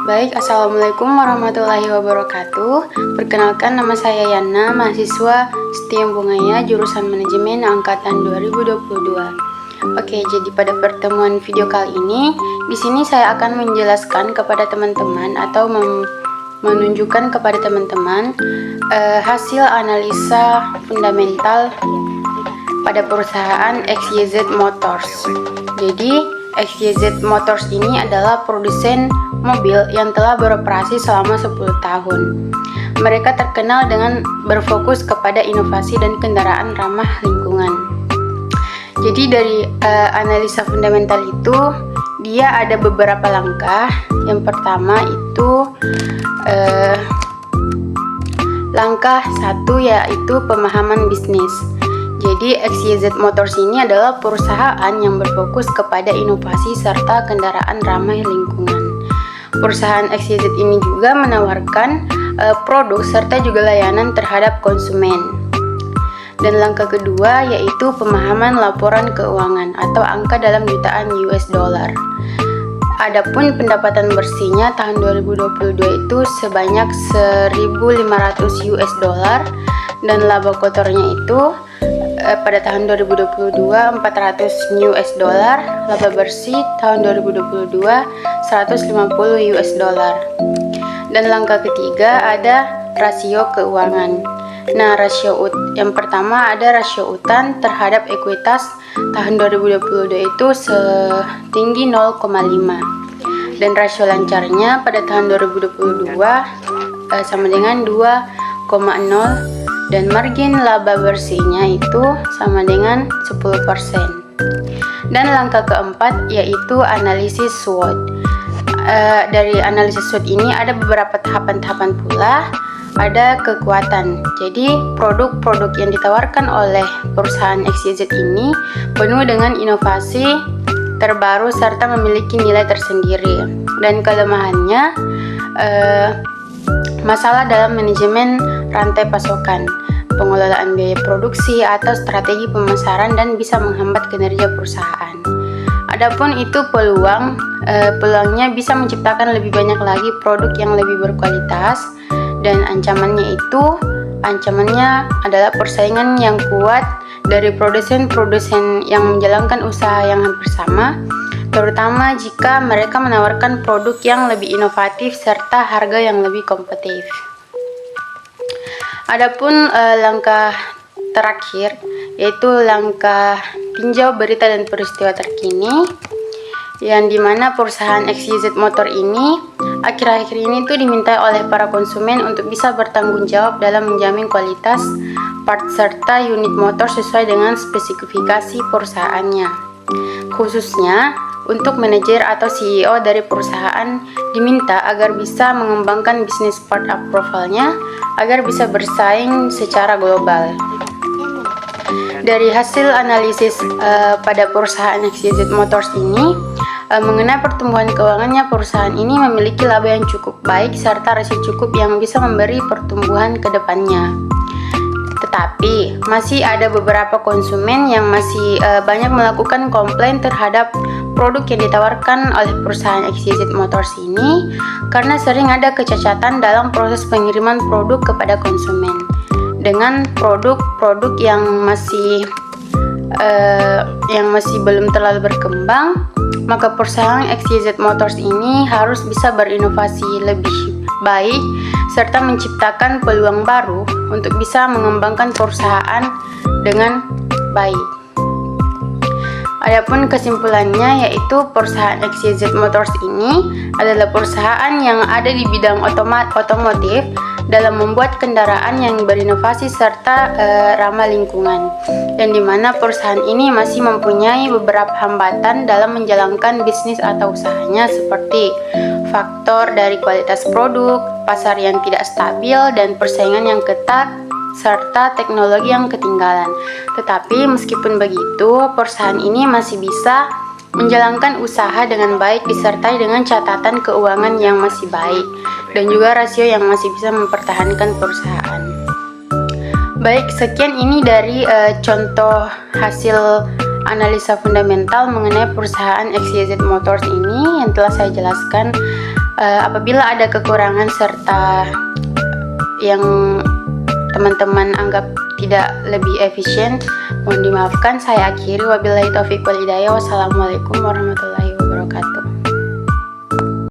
Baik, Assalamualaikum warahmatullahi wabarakatuh. Perkenalkan, nama saya Yana, mahasiswa STIM Bungaya, jurusan Manajemen Angkatan 2022. Oke, jadi pada pertemuan video kali ini, di sini saya akan menjelaskan kepada teman-teman atau menunjukkan kepada teman-teman hasil analisa fundamental pada perusahaan XYZ Motors. Jadi XYZ Motors ini adalah produsen mobil yang telah beroperasi selama 10 tahun. Mereka terkenal dengan berfokus kepada inovasi dan kendaraan ramah lingkungan. Jadi dari analisa fundamental itu, dia ada beberapa langkah. Yang pertama itu langkah 1 yaitu pemahaman bisnis. Jadi XYZ Motors ini adalah perusahaan yang berfokus kepada inovasi serta kendaraan ramah lingkungan. Perusahaan XYZ ini juga menawarkan produk serta juga layanan terhadap konsumen. Dan langkah kedua yaitu pemahaman laporan keuangan atau angka dalam jutaan US dollar. Adapun pendapatan bersihnya tahun 2022 itu sebanyak 1.500 US dollar dan laba kotornya itu pada tahun 2022 400 US dollar, laba bersih tahun 2022 150 US dollar. Dan langkah ketiga ada rasio keuangan. Nah, yang pertama ada rasio utang terhadap ekuitas tahun 2022 itu setinggi 0,5. Dan rasio lancarnya pada tahun 2022 sama dengan 2,0. Dan margin laba bersihnya itu sama dengan 10%. Dan langkah keempat yaitu analisis SWOT. Dari analisis SWOT ini ada beberapa tahapan-tahapan pula. Ada kekuatan. Jadi produk-produk yang ditawarkan oleh perusahaan XYZ ini penuh dengan inovasi terbaru serta memiliki nilai tersendiri. Dan kelemahannya masalah dalam manajemen rantai pasokan, pengelolaan biaya produksi atau strategi pemasaran dan bisa menghambat kinerja perusahaan. Adapun itu peluangnya bisa menciptakan lebih banyak lagi produk yang lebih berkualitas, dan ancamannya adalah persaingan yang kuat dari produsen-produsen yang menjalankan usaha yang hampir sama, terutama jika mereka menawarkan produk yang lebih inovatif serta harga yang lebih kompetitif. Adapun langkah terakhir yaitu langkah tinjau berita dan peristiwa terkini, yang dimana perusahaan XYZ Motor ini akhir-akhir ini tuh diminta oleh para konsumen untuk bisa bertanggung jawab dalam menjamin kualitas part serta unit motor sesuai dengan spesifikasi perusahaannya. Khususnya untuk manajer atau CEO dari perusahaan diminta agar bisa mengembangkan bisnis part approval-nya agar bisa bersaing secara global. Dari hasil analisis pada perusahaan XYZ Motors ini mengenai pertumbuhan keuangannya, perusahaan ini memiliki laba yang cukup baik serta rasio cukup yang bisa memberi pertumbuhan ke depannya. Tetapi masih ada beberapa konsumen yang masih banyak melakukan komplain terhadap produk yang ditawarkan oleh perusahaan XYZ Motors ini karena sering ada kecacatan dalam proses pengiriman produk kepada konsumen. Dengan produk-produk yang masih belum terlalu berkembang, maka perusahaan XYZ Motors ini harus bisa berinovasi lebih baik serta menciptakan peluang baru untuk bisa mengembangkan perusahaan dengan baik. Adapun kesimpulannya yaitu perusahaan XYZ Motors ini adalah perusahaan yang ada di bidang otomotif dalam membuat kendaraan yang berinovasi serta ramah lingkungan, dan di mana perusahaan ini masih mempunyai beberapa hambatan dalam menjalankan bisnis atau usahanya seperti faktor dari kualitas produk, pasar yang tidak stabil, dan persaingan yang ketat serta teknologi yang ketinggalan. Tetapi meskipun begitu, perusahaan ini masih bisa menjalankan usaha dengan baik disertai dengan catatan keuangan yang masih baik dan juga rasio yang masih bisa mempertahankan perusahaan. Baik, sekian ini dari contoh hasil analisa fundamental mengenai perusahaan XYZ Motors ini yang telah saya jelaskan. Apabila ada kekurangan serta yang teman-teman anggap tidak lebih efisien, mohon dimaafkan. Saya akhiri, wabillahi taufiq wal hidayah. Wassalamualaikum warahmatullahi wabarakatuh.